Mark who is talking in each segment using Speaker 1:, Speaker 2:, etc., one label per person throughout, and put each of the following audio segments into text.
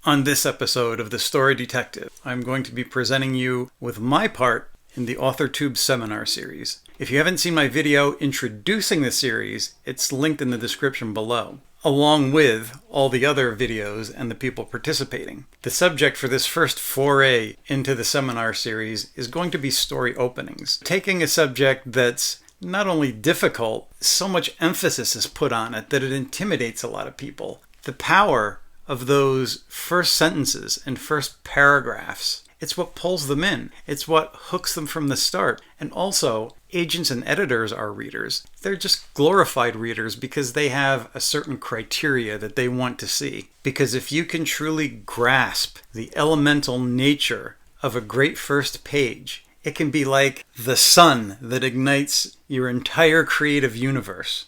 Speaker 1: On this episode of The Story Detective, I'm going to be presenting you with my part in the Authortube seminar series. If you haven't seen my video introducing the series, it's linked in the description below, along with all the other videos and the people participating. The subject for this first foray into the seminar series is going to be story openings. Taking a subject that's not only difficult, so much emphasis is put on it that it intimidates a lot of people. The power of those first sentences and first paragraphs, it's what pulls them in. It's what hooks them from the start. And also, agents and editors are readers. They're just glorified readers because they have a certain criteria that they want to see. Because if you can truly grasp the elemental nature of a great first page, it can be like the sun that ignites your entire creative universe.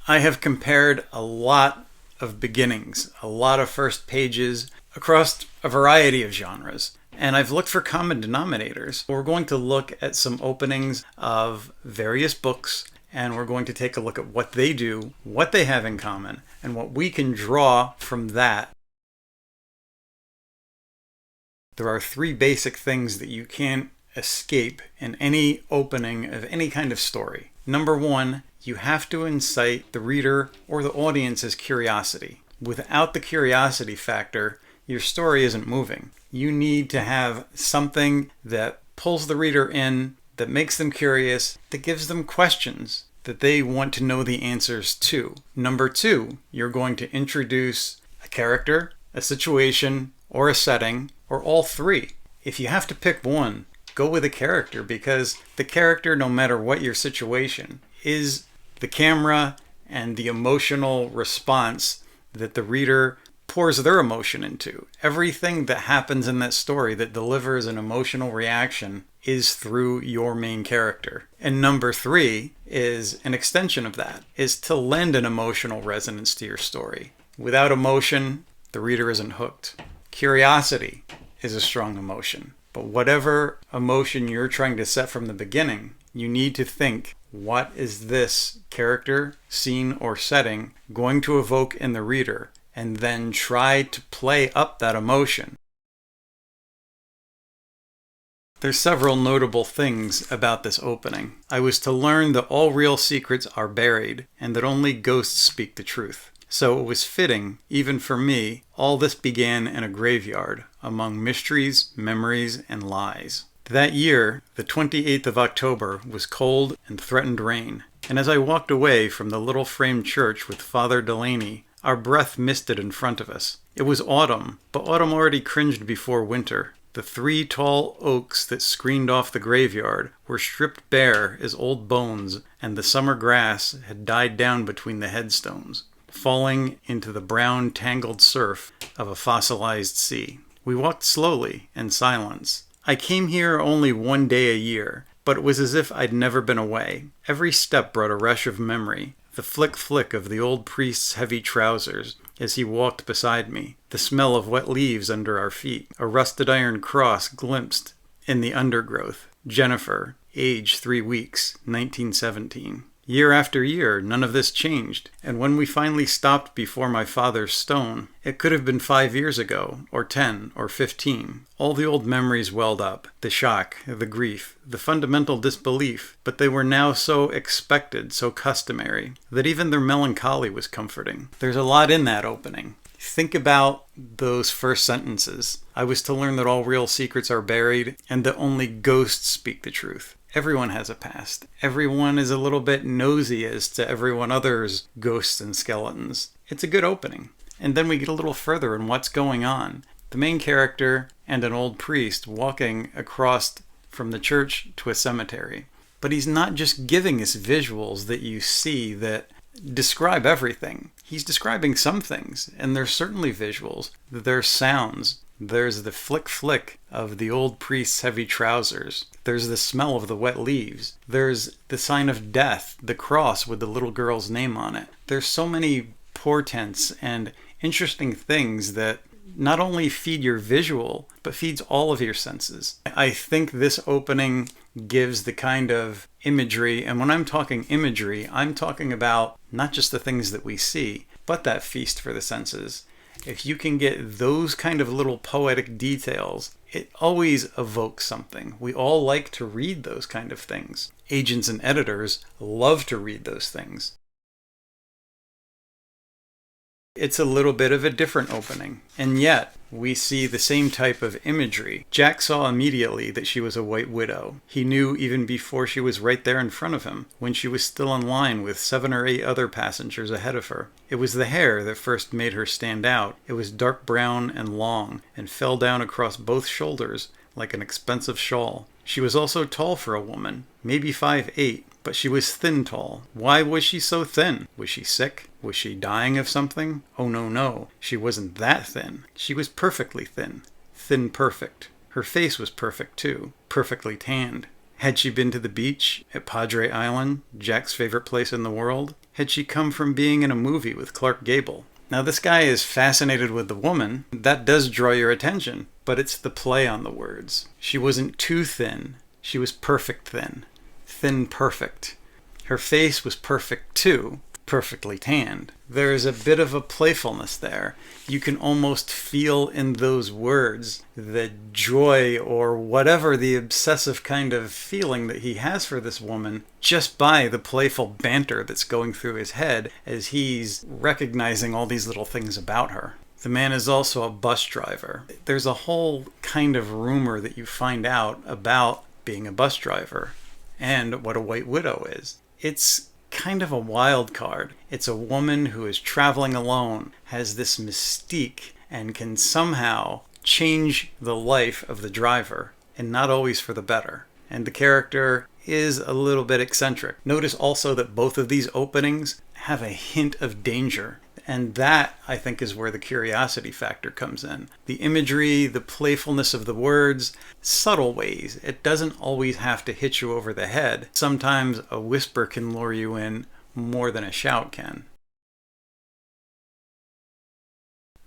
Speaker 1: I have compared a lot of beginnings, a lot of first pages across a variety of genres, and I've looked for common denominators. We're going to look at some openings of various books, and we're going to take a look at what they do, what they have in common, and what we can draw from that. There are three basic things that you can't escape in any opening of any kind of story. Number one, you have to incite the reader or the audience's curiosity. Without the curiosity factor, your story isn't moving. You need to have something that pulls the reader in, that makes them curious, that gives them questions that they want to know the answers to. Number two, you're going to introduce a character, a situation, or a setting, or all three. If you have to pick one, go with a character, because the character, no matter what your situation, is the camera and the emotional response that the reader pours their emotion into. Everything that happens in that story that delivers an emotional reaction is through your main character. And number three is an extension of that, is to lend an emotional resonance to your story. Without emotion, the reader isn't hooked. Curiosity is a strong emotion. But whatever emotion you're trying to set from the beginning, you need to think, what is this character, scene, or setting going to evoke in the reader? And then try to play up that emotion. There's several notable things about this opening. I was to learn that all real secrets are buried and that only ghosts speak the truth. So it was fitting, even for me, all this began in a graveyard, among mysteries, memories, and lies. That year, the 28th of October, was cold and threatened rain, and as I walked away from the little frame church with Father Delaney, our breath misted in front of us. It was autumn, but autumn already cringed before winter. The three tall oaks that screened off the graveyard were stripped bare as old bones, and the summer grass had died down between the headstones, falling into the brown, tangled surf of a fossilized sea. We walked slowly, in silence. I came here only one day a year, but it was as if I'd never been away. Every step brought a rush of memory. The flick of the old priest's heavy trousers as he walked beside me. The smell of wet leaves under our feet. A rusted iron cross glimpsed in the undergrowth. Jennifer, age 3 weeks, 1917. Year after year, none of this changed, and when we finally stopped before my father's stone, it could have been 5 years ago, or 10, or 15. All the old memories welled up, the shock, the grief, the fundamental disbelief, but they were now so expected, so customary, that even their melancholy was comforting. There's a lot in that opening. Think about those first sentences. I was to learn that all real secrets are buried, and that only ghosts speak the truth. Everyone has a past. Everyone is a little bit nosy as to everyone other's ghosts and skeletons. It's a good opening. And then we get a little further in what's going on. The main character and an old priest walking across from the church to a cemetery. But he's not just giving us visuals that you see that describe everything. He's describing some things, and there's certainly visuals. There's sounds. There's the flick of the old priest's heavy trousers. There's the smell of the wet leaves. There's the sign of death, the cross with the little girl's name on it. There's so many portents and interesting things that not only feed your visual, but feeds all of your senses. I think this opening gives the kind of imagery. And when I'm talking imagery, I'm talking about not just the things that we see, but that feast for the senses. If you can get those kind of little poetic details, it always evokes something. We all like to read those kind of things. Agents and editors love to read those things. It's a little bit of a different opening, and yet we see the same type of imagery. Jack saw immediately that she was a white widow. He knew even before she was right there in front of him, when she was still in line with 7 or 8 other passengers ahead of her. It was the hair that first made her stand out. It was dark brown and long, and fell down across both shoulders like an expensive shawl. She was also tall for a woman, maybe 5'8", but she was thin tall. Why was she so thin? Was she sick? Was she dying of something? Oh no, she wasn't that thin. She was perfectly thin. Thin perfect. Her face was perfect too, perfectly tanned. Had she been to the beach at Padre Island, Jack's favorite place in the world? Had she come from being in a movie with Clark Gable? Now this guy is fascinated with the woman. That does draw your attention, but it's the play on the words. She wasn't too thin. She was perfect thin. Thin perfect. Her face was perfect too, perfectly tanned. There is a bit of a playfulness there. You can almost feel in those words the joy or whatever the obsessive kind of feeling that he has for this woman just by the playful banter that's going through his head as he's recognizing all these little things about her. The man is also a bus driver. There's a whole kind of rumor that you find out about being a bus driver and what a white widow is. It's kind of a wild card. It's a woman who is traveling alone, has this mystique, and can somehow change the life of the driver, and not always for the better. And the character is a little bit eccentric. Notice also that both of these openings have a hint of danger. And that, I think, is where the curiosity factor comes in. The imagery, the playfulness of the words, subtle ways. It doesn't always have to hit you over the head. Sometimes a whisper can lure you in more than a shout can.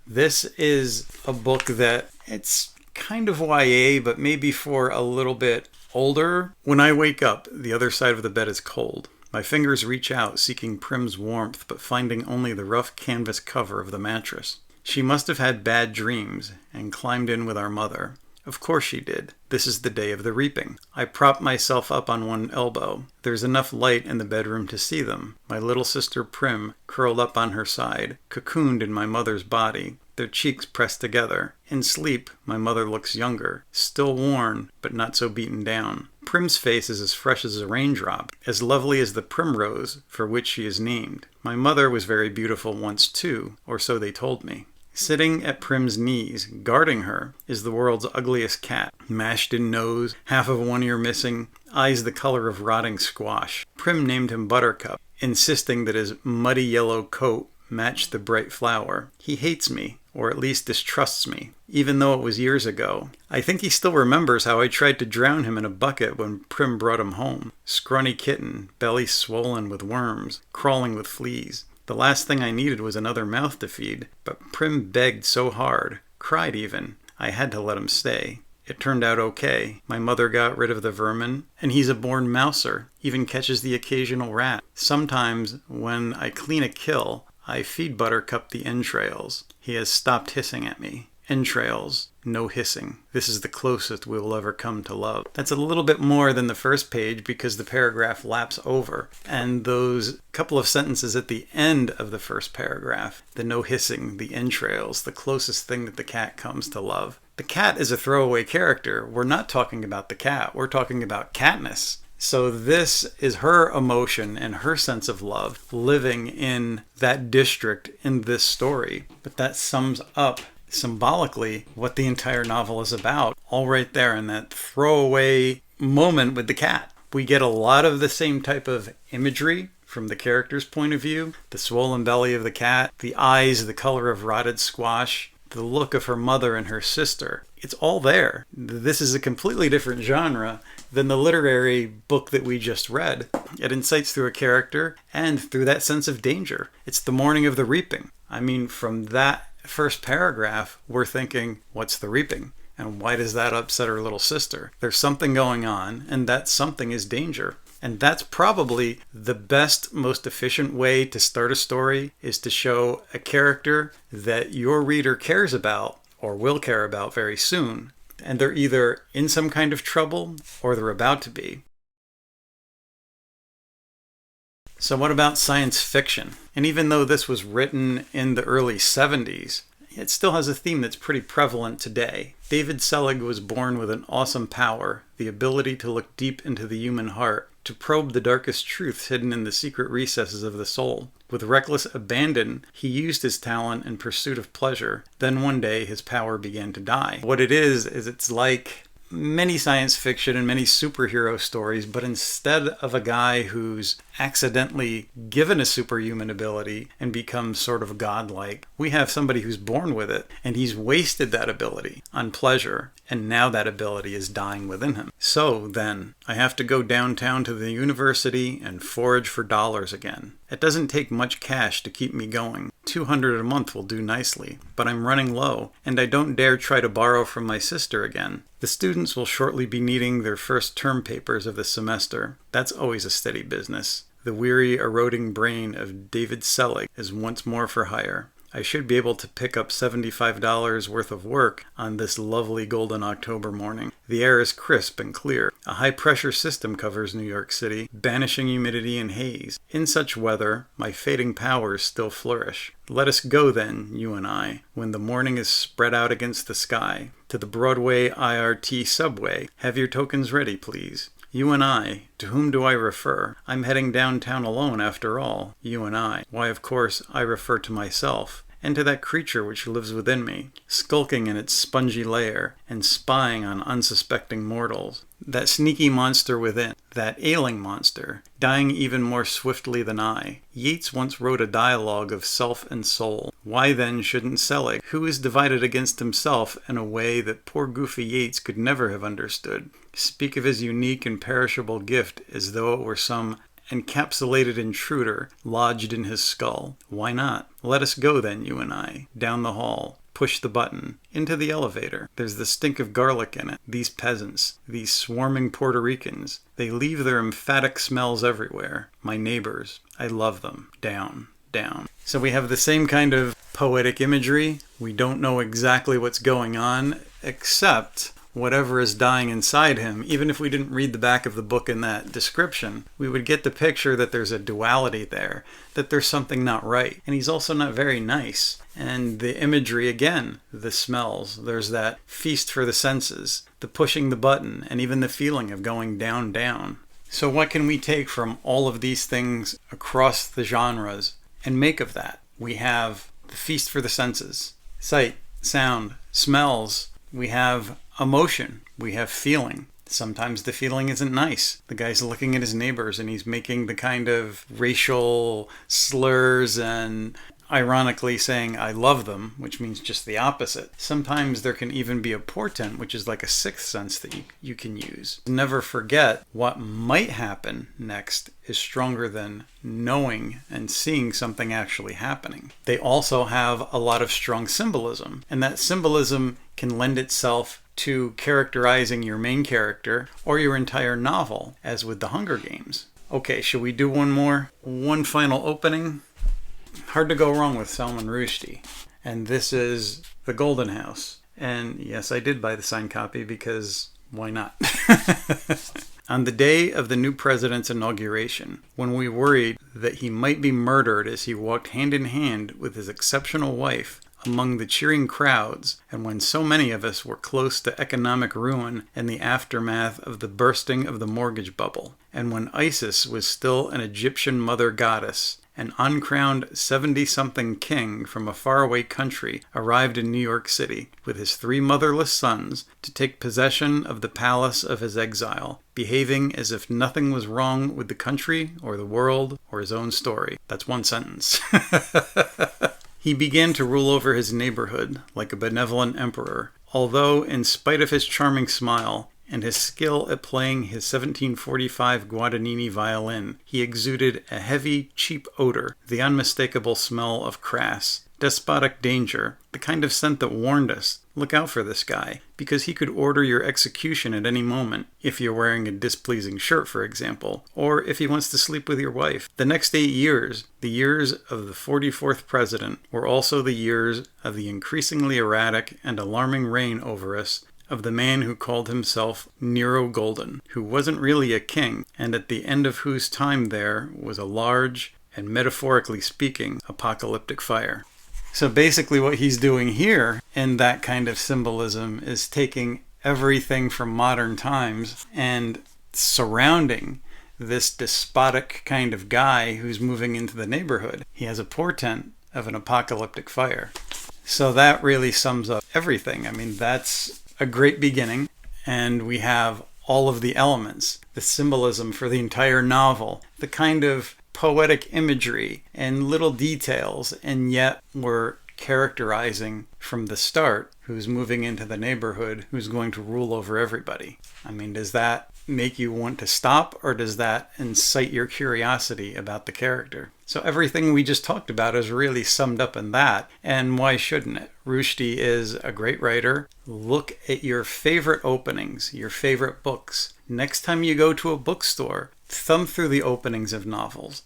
Speaker 1: This is a book that it's kind of YA, but maybe for a little bit older. When I wake up, the other side of the bed is cold. My fingers reach out, seeking Prim's warmth, but finding only the rough canvas cover of the mattress. She must have had bad dreams, and climbed in with our mother. Of course she did. This is the day of the reaping. I prop myself up on one elbow. There's enough light in the bedroom to see them. My little sister Prim, curled up on her side, cocooned in my mother's body, their cheeks pressed together. In sleep, my mother looks younger, still worn, but not so beaten down. Prim's face is as fresh as a raindrop, as lovely as the primrose for which she is named. My mother was very beautiful once too, or so they told me. Sitting at Prim's knees, guarding her, is the world's ugliest cat. Mashed in nose, half of one ear missing, eyes the color of rotting squash. Prim named him Buttercup, insisting that his muddy yellow coat matched the bright flower. He hates me, or at least distrusts me, even though it was years ago. I think he still remembers how I tried to drown him in a bucket when Prim brought him home. Scrawny kitten, belly swollen with worms, crawling with fleas. The last thing I needed was another mouth to feed, but Prim begged so hard, cried even. I had to let him stay. It turned out okay. My mother got rid of the vermin, and he's a born mouser, even catches the occasional rat. Sometimes, when I clean a kill, I feed Buttercup the entrails. He has stopped hissing at me. Entrails, no hissing. This is the closest we will ever come to love. That's a little bit more than the first page because the paragraph laps over. And those couple of sentences at the end of the first paragraph, the no hissing, the entrails, the closest thing that the cat comes to love. The cat is a throwaway character. We're not talking about the cat. We're talking about Katniss. So this is her emotion and her sense of love living in that district in this story. But that sums up symbolically what the entire novel is about, all right there in that throwaway moment with the cat. We get a lot of the same type of imagery from the character's point of view. The swollen belly of the cat, the eyes the color of rotted squash, the look of her mother and her sister. It's all there. This is a completely different genre than the literary book that we just read. It incites through a character and through that sense of danger. It's the morning of the reaping. I mean, from that first paragraph, we're thinking, what's the reaping? And why does that upset her little sister? There's something going on, and that something is danger. And that's probably the best, most efficient way to start a story, is to show a character that your reader cares about or will care about very soon. And they're either in some kind of trouble or they're about to be. So what about science fiction? And even though this was written in the early 70s, it still has a theme that's pretty prevalent today. David Selig was born with an awesome power, the ability to look deep into the human heart, to probe the darkest truths hidden in the secret recesses of the soul. With reckless abandon, he used his talent in pursuit of pleasure. Then one day, his power began to die. What it is it's like many science fiction and many superhero stories, but instead of a guy who's accidentally given a superhuman ability and becomes sort of godlike, we have somebody who's born with it, and he's wasted that ability on pleasure, and now that ability is dying within him. So then, I have to go downtown to the university and forage for dollars again. It doesn't take much cash to keep me going. $200 a month will do nicely, but I'm running low, and I don't dare try to borrow from my sister again. The students will shortly be needing their first term papers of the semester. That's always a steady business. The weary, eroding brain of David Selig is once more for hire. I should be able to pick up $75 worth of work on this lovely golden October morning. The air is crisp and clear. A high-pressure system covers New York City, banishing humidity and haze. In such weather, my fading powers still flourish. Let us go then, you and I, when the morning is spread out against the sky, to the Broadway IRT subway. Have your tokens ready, please. You and I. To whom do I refer? I'm heading downtown alone after all. You and I. Why, of course, I refer to myself, and to that creature which lives within me, skulking in its spongy lair, and spying on unsuspecting mortals. That sneaky monster within, that ailing monster, dying even more swiftly than I. Yeats once wrote a dialogue of self and soul. Why then shouldn't Selig, who is divided against himself in a way that poor goofy Yeats could never have understood, speak of his unique and perishable gift as though it were some encapsulated intruder lodged in his skull? Why not? Let us go then, you and I, down the hall. Push the button. Into the elevator. There's the stink of garlic in it. These peasants. These swarming Puerto Ricans. They leave their emphatic smells everywhere. My neighbors. I love them. Down. Down. So we have the same kind of poetic imagery. We don't know exactly what's going on, except whatever is dying inside him. Even if we didn't read the back of the book in that description, we would get the picture that there's a duality there, that there's something not right. And he's also not very nice. And the imagery, again, the smells, there's that feast for the senses, the pushing the button, and even the feeling of going down, down. So what can we take from all of these things across the genres and make of that? We have the feast for the senses, sight, sound, smells. We have emotion. We have feeling. Sometimes the feeling isn't nice. The guy's looking at his neighbors and he's making the kind of racial slurs and ironically saying, I love them, which means just the opposite. Sometimes there can even be a portent, which is like a sixth sense that you can use. Never forget what might happen next is stronger than knowing and seeing something actually happening. They also have a lot of strong symbolism, and that symbolism can lend itself to characterizing your main character or your entire novel, as with the Hunger Games. Okay, should we do one more? One final opening? Hard to go wrong with Salman Rushdie. And this is The Golden House. And yes, I did buy the signed copy because why not? On the day of the new president's inauguration, when we worried that he might be murdered as he walked hand in hand with his exceptional wife among the cheering crowds, and when so many of us were close to economic ruin and the aftermath of the bursting of the mortgage bubble, and when Isis was still an Egyptian mother goddess, an uncrowned 70-something king from a faraway country arrived in New York City with his 3 motherless sons to take possession of the palace of his exile, behaving as if nothing was wrong with the country or the world or his own story. That's one sentence. He began to rule over his neighborhood like a benevolent emperor, although, in spite of his charming smile, and his skill at playing his 1745 Guadagnini violin. He exuded a heavy, cheap odor, the unmistakable smell of crass, despotic danger, the kind of scent that warned us, look out for this guy, because he could order your execution at any moment, if you're wearing a displeasing shirt, for example, or if he wants to sleep with your wife. The next 8 years, the years of the 44th president, were also the years of the increasingly erratic and alarming reign over us of the man who called himself Nero Golden, who wasn't really a king, and at the end of whose time there was a large, and metaphorically speaking, apocalyptic fire. So basically what he's doing here in that kind of symbolism is taking everything from modern times and surrounding this despotic kind of guy who's moving into the neighborhood. He has a portent of an apocalyptic fire. So that really sums up everything. I mean, that's a great beginning, and we have all of the elements, the symbolism for the entire novel, the kind of poetic imagery and little details, and yet we're characterizing from the start who's moving into the neighborhood, who's going to rule over everybody. I mean, does that make you want to stop, or does that incite your curiosity about the character? So everything we just talked about is really summed up in that, and why shouldn't it? Rushdie is a great writer. Look at your favorite openings, your favorite books. Next time you go to a bookstore, thumb through the openings of novels.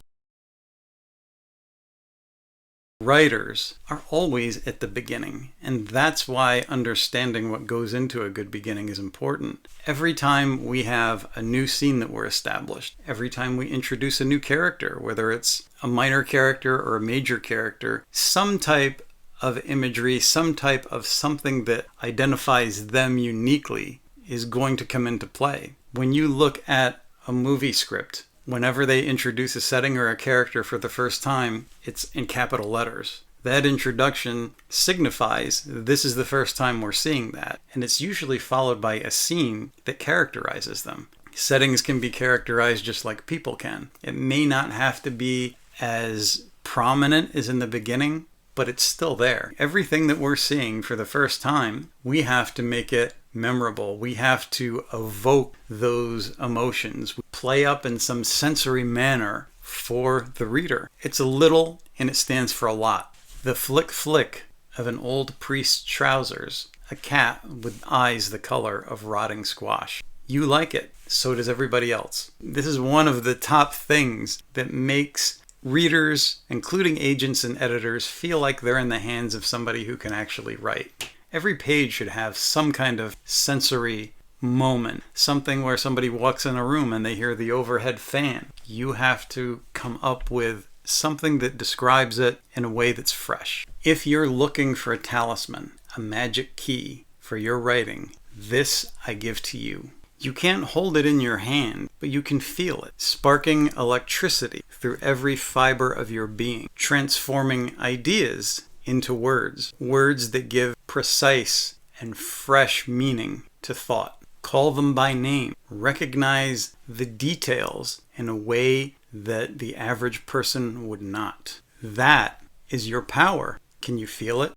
Speaker 1: Writers are always at the beginning, and that's why understanding what goes into a good beginning is important. Every time we have a new scene that we're established, every time we introduce a new character, whether it's a minor character or a major character, some type of imagery, some type of something that identifies them uniquely is going to come into play. When you look at a movie script, whenever they introduce a setting or a character for the first time, it's in capital letters. That introduction signifies this is the first time we're seeing that, and it's usually followed by a scene that characterizes them. Settings can be characterized just like people can. It may not have to be as prominent as in the beginning, but it's still there. Everything that we're seeing for the first time, we have to make it memorable. We have to evoke those emotions, play up in some sensory manner for the reader. It's a little and it stands for a lot. The flick flick of an old priest's trousers, a cat with eyes the color of rotting squash. You like it, so does everybody else. This is one of the top things that makes readers, including agents and editors, feel like they're in the hands of somebody who can actually write. Every page should have some kind of sensory moment, something where somebody walks in a room and they hear the overhead fan. You have to come up with something that describes it in a way that's fresh. If you're looking for a talisman, a magic key for your writing, this I give to you. You can't hold it in your hand, but you can feel it, sparking electricity through every fiber of your being, transforming ideas into words, words that give precise and fresh meaning to thought. Call them by name. Recognize the details in a way that the average person would not. That is your power. Can you feel it?